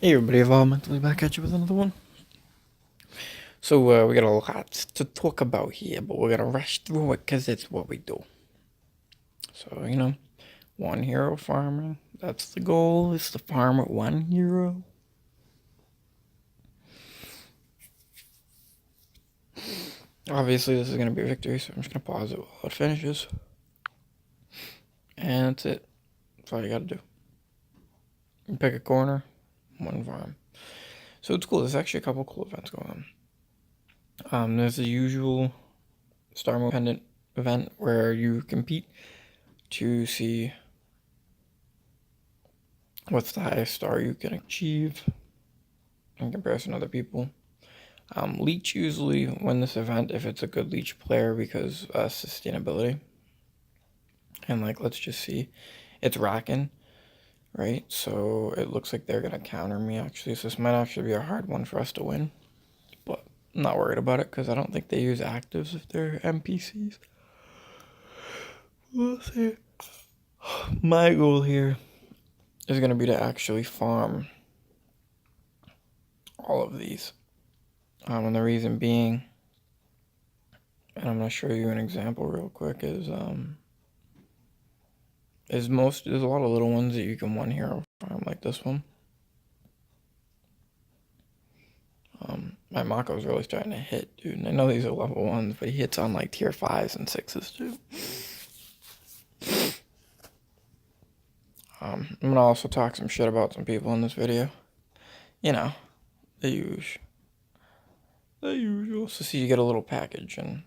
Hey everybody, mentally back at you with another one. So we got a lot to talk about here, but we're gonna rush through it because it's what we do. So, one hero farming. That's the goal, is to farm at one hero. Obviously this is gonna be a victory, so I'm just gonna pause it while it finishes. And that's it. That's all you gotta do. You pick a corner, one farm. So it's cool, there's actually a couple cool events going on. There's the usual star mode pendant event where you compete to see what's the highest star you can achieve in comparison to other people. Leech usually win this event if it's a good leech player because sustainability. And let's just see, it's rocking, right? So it looks like they're gonna counter me actually. So this might actually be a hard one for us to win, but I'm not worried about it because I don't think they use actives if they're NPCs. We'll see. My goal here is gonna be to actually farm all of these. And the reason being, and I'm gonna show you an example real quick, is there's a lot of little ones that you can one hero farm like this one. My Mako's really starting to hit, dude. And I know these are level 1s, but he hits on like tier 5s and 6s too. I'm gonna also talk some shit about some people in this video. You know, the usual. So see, you get a little package, and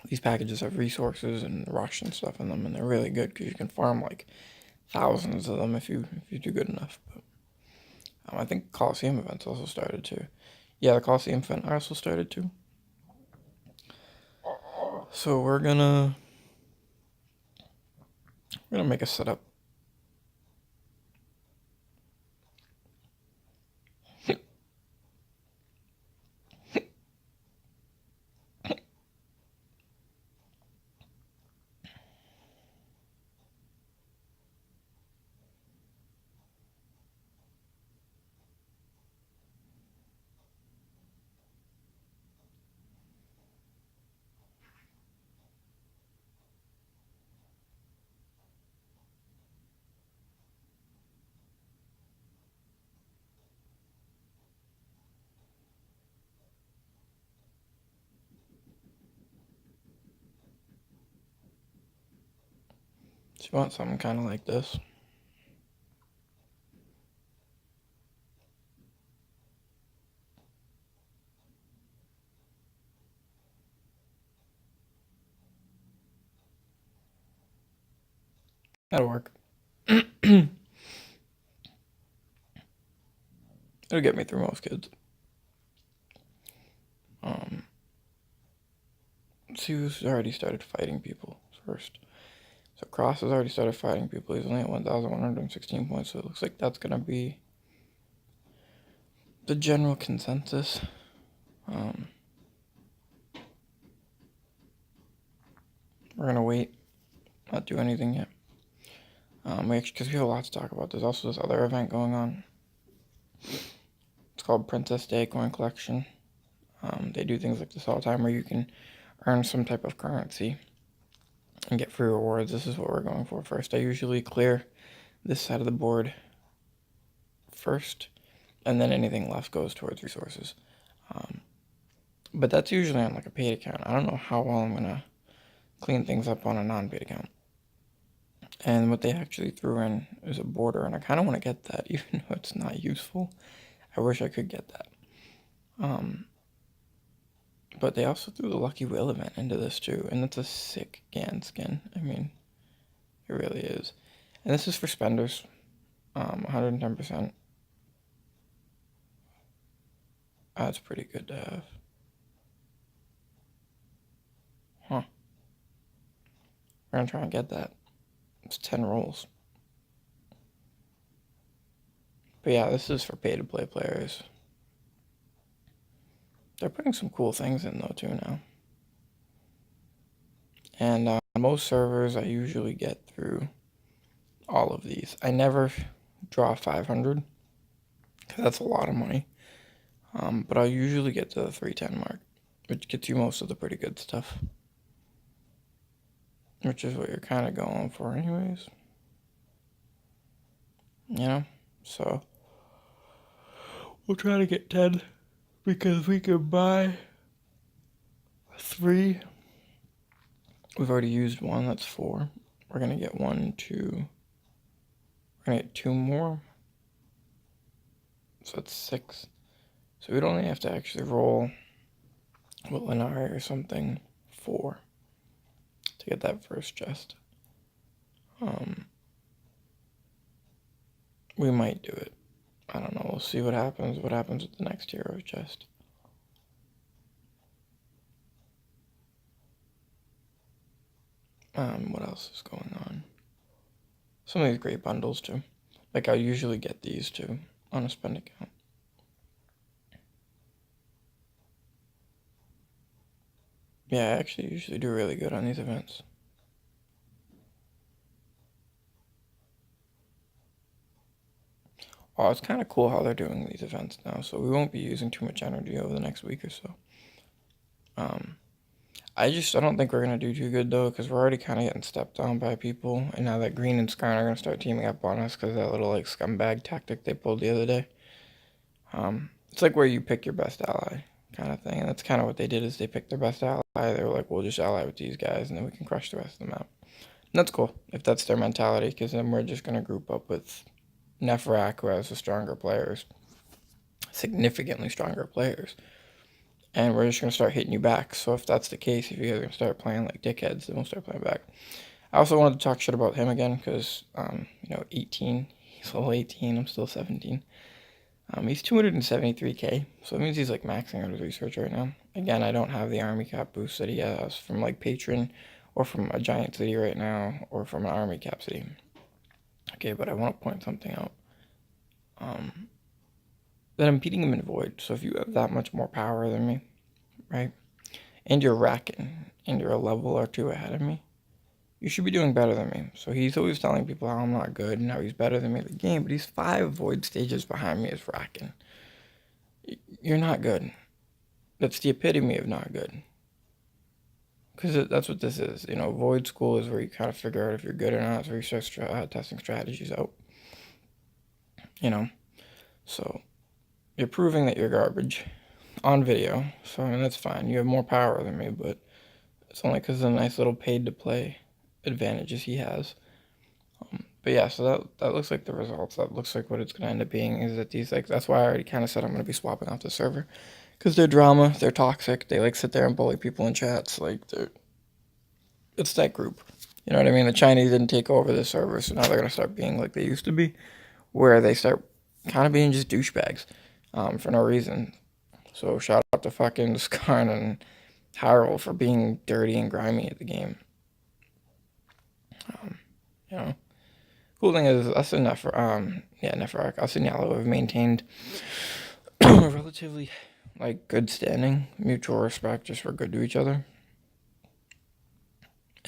these packages have resources and rush and stuff in them, and they're really good because you can farm like thousands of them if you do good enough. But I think Colesium events also started too. Yeah, the Colosseum event also started too. So we're gonna make a setup. So you want something kind of like this. That'll work. It'll get me through most kids. Let's see who's already started fighting people first. So Cross has already started fighting people. He's only at 1,116 points, so it looks like that's gonna be the general consensus. We're gonna wait, not do anything yet. Because we have a lot to talk about. There's also this other event going on. It's called Princess Day Coin Collection. They do things like this all the time where you can earn some type of currency and get free rewards. This is what we're going for first. I usually clear this side of the board first, and then anything left goes towards resources. But that's usually on like a paid account. I don't know how well I'm gonna clean things up on a non-paid account. And what they actually threw in is a border, and I kind of want to get that, even though it's not useful. I wish I could get that. But they also threw the Lucky Whale event into this too, and it's a sick Gan skin. I mean, it really is. And this is for spenders, 110%. That's pretty good to have. Huh. We're gonna try and get that. It's 10 rolls. But yeah, this is for pay-to-play players. They're putting some cool things in though too now. And on most servers, I usually get through all of these. I never draw 500. 'cause that's a lot of money. But I'll usually get to the 310 mark, which gets you most of the pretty good stuff, which is what you're kind of going for anyways. You know? So, we'll try to get 10, because we can buy 3. We've already used 1, that's 4. We're going to get 1, 2. We're going to get 2 more. So that's 6. So we'd only have to actually roll with Lenari or something 4 to get that first chest. We might do it. I don't know. We'll see what happens. What happens with the next hero chest. What else is going on? Some of these great bundles too. Like I usually get these too on a spend account. Yeah, I actually usually do really good on these events. Oh, it's kind of cool how they're doing these events now, so we won't be using too much energy over the next week or so. I don't think we're going to do too good, though, because we're already kind of getting stepped on by people, and now that Green and Skarn are going to start teaming up on us because of that little, like, scumbag tactic they pulled the other day. It's like where you pick your best ally kind of thing, and that's kind of what they did is they picked their best ally. They were like, we'll just ally with these guys, and then we can crush the rest of the map. And that's cool, if that's their mentality, because then we're just going to group up with Neferak, who has the stronger players, significantly stronger players, and we're just going to start hitting you back. So if that's the case, if you guys are going to start playing like dickheads, then we'll start playing back. I also wanted to talk shit about him again, because, 18, he's level 18, I'm still 17. He's 273k, so it means he's like maxing out his research right now. Again, I don't have the army cap boost that he has from like Patron, or from a giant city right now, or from an army cap city. Okay, but I want to point something out. That I'm beating him in Void, so if you have that much more power than me, right, and you're racking, and you're a level or 2 ahead of me, you should be doing better than me. So he's always telling people how I'm not good and how he's better than me in the game, but he's 5 Void stages behind me as racking. You're not good. That's the epitome of not good. Because that's what this is. Void School is where you kind of figure out if you're good or not. It's where you start testing strategies out. So you're proving that you're garbage on video. So, I mean, that's fine. You have more power than me, but it's only because of the nice little paid-to-play advantages he has. But yeah, so that looks like the results. That looks like what it's going to end up being is that these, like, that's why I already kind of said I'm going to be swapping off the server. Because they're drama, they're toxic, they, like, sit there and bully people in chats. Like, it's that group. You know what I mean? The Chinese didn't take over the server, so now they're going to start being like they used to be, where they start kind of being just douchebags for no reason. So shout out to fucking Skarn and Hyrule for being dirty and grimy at the game. Cool thing is us and Neferak, us and Yellow have maintained a relatively like good standing, mutual respect, just we're good to each other.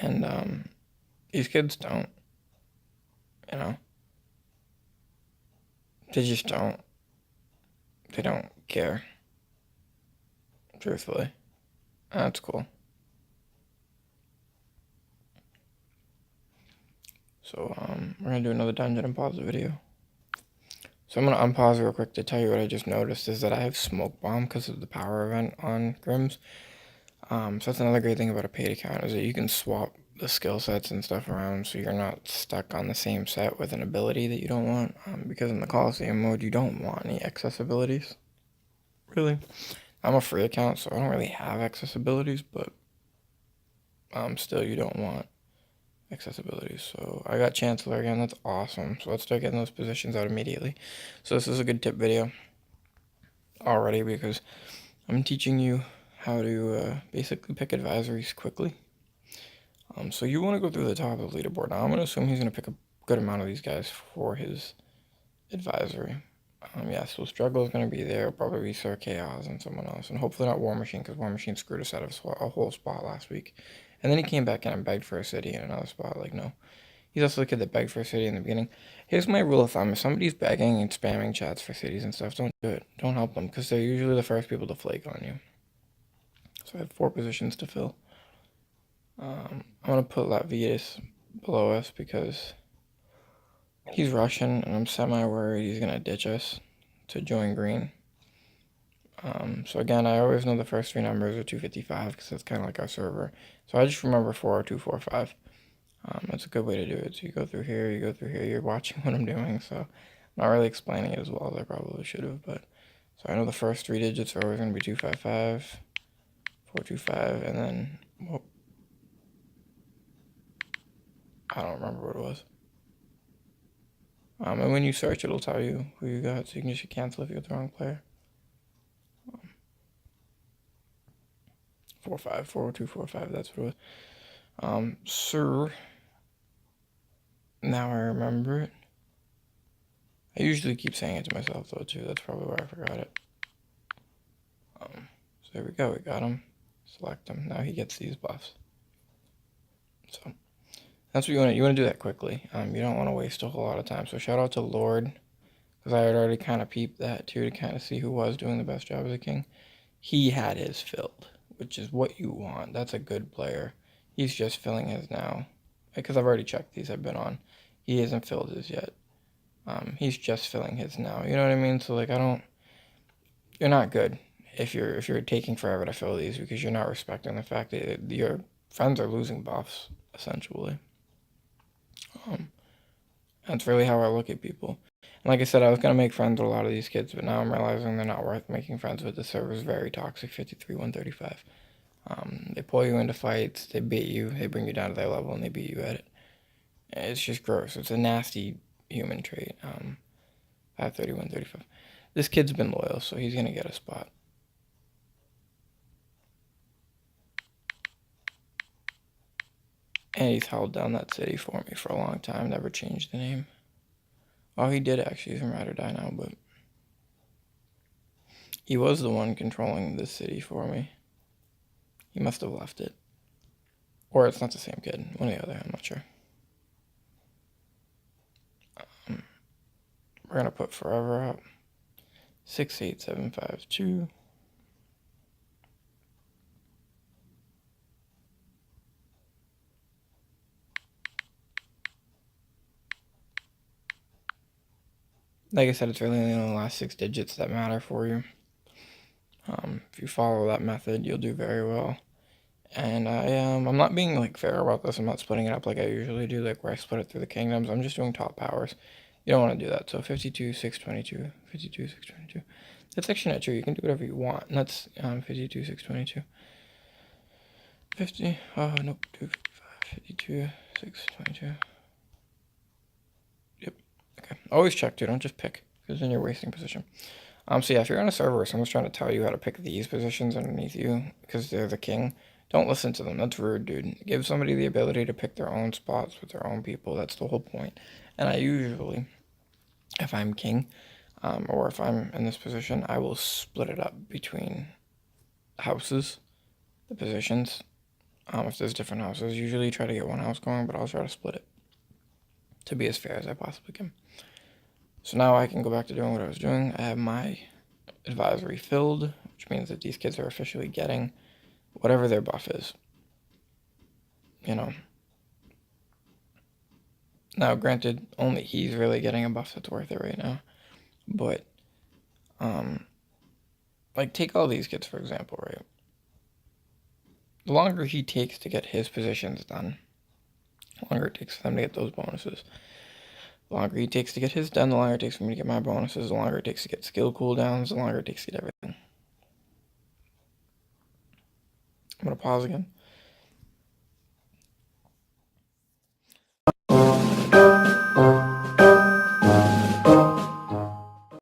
And these kids don't, they just don't. They don't care. Truthfully. That's cool. So, we're gonna do another dungeon and pause the video. So I'm gonna unpause real quick to tell you what I just noticed is that I have Smoke Bomb because of the power event on Grimm's. So that's another great thing about a paid account is that you can swap the skill sets and stuff around so you're not stuck on the same set with an ability that you don't want. Because in the Colesium mode, you don't want any excess abilities. Really. I'm a free account, so I don't really have excess abilities, but still you don't want accessibilities. So I got Chancellor again, that's awesome. So let's start getting those positions out immediately. So this is a good tip video already because I'm teaching you how to basically pick advisories quickly. So you want to go through the top of the leaderboard. Now I'm going to assume he's going to pick a good amount of these guys for his advisory. Yeah, so Struggle is going to be there, probably Sir Chaos and someone else, and hopefully not War Machine, because War Machine screwed us out of a whole spot last week. And then he came back in and begged for a city in another spot, like, no. He's also the kid that begged for a city in the beginning. Here's my rule of thumb: if somebody's begging and spamming chats for cities and stuff, don't do it. Don't help them, because they're usually the first people to flake on you. So I have 4 positions to fill. I'm gonna put Latvias below us because he's Russian, and I'm semi-worried he's gonna ditch us to join green. So again, I always know the first 3 numbers are 255 because that's kind of like our server. So I just remember 40245. That's a good way to do it. So you go through here, you go through here, you're watching what I'm doing, so I'm not really explaining it as well as I probably should have, but so I know the first 3 digits are always going to be 255, 425, and then, well, I don't remember what it was. And when you search, it'll tell you who you got, so you can just cancel if you get the wrong player. 45, 40245, that's what it was. Sir, now I remember it. I usually keep saying it to myself though too, that's probably why I forgot it. So there we go, we got him. Select him, now he gets these buffs. So that's what you want to do that quickly. You don't want to waste a whole lot of time. So shout out to Lord, because I had already kind of peeped that too to kind of see who was doing the best job as a king. He had his filled, which is what you want. That's a good player. He's just filling his now, because I've already checked these I've been on. He hasn't filled his yet. He's just filling his now. You know what I mean? So like you're not good if you're taking forever to fill these because you're not respecting the fact that your friends are losing buffs essentially. That's really how I look at people. And like I said, I was going to make friends with a lot of these kids, but now I'm realizing they're not worth making friends with. The server's very toxic, 53, 135. They pull you into fights, they beat you, they bring you down to their level, and they beat you at it. It's just gross. It's a nasty human trait. 530, 135. This kid's been loyal, so he's going to get a spot. And he's held down that city for me for a long time, never changed the name. Oh, he did actually. He's in Ride or Die now, but he was the one controlling this city for me. He must have left it. Or it's not the same kid. One or the other, I'm not sure. We're going to put forever up. 68752. Like I said, it's really only the last 6 digits that matter for you. If you follow that method, you'll do very well. And I'm not being like fair about this. I'm not splitting it up like I usually do, like where I split it through the kingdoms. I'm just doing top powers. You don't want to do that. So 52, 622, 52, 622. That's actually not true. You can do whatever you want. And that's 52, 622. 50. Oh, nope. 255, 52, 622. Yep. Okay. Always check, too. Don't just pick, because then you're wasting position. So yeah, if you're on a server where someone's trying to tell you how to pick these positions underneath you because they're the king, don't listen to them. That's rude, dude. Give somebody the ability to pick their own spots with their own people. That's the whole point. And I usually, if I'm king, or if I'm in this position, I will split it up between houses, the positions. If there's different houses, usually try to get one house going, but I'll try to split it to be as fair as I possibly can. So now I can go back to doing what I was doing. I have my advisory filled, which means that these kids are officially getting whatever their buff is. You know. Now, granted, only he's really getting a buff that's worth it right now. But, like, take all these kids, for example, right? The longer he takes to get his positions done, the longer it takes for them to get those bonuses. The longer he takes to get his done, the longer it takes for me to get my bonuses, the longer it takes to get skill cooldowns, the longer it takes to get everything. I'm going to pause again.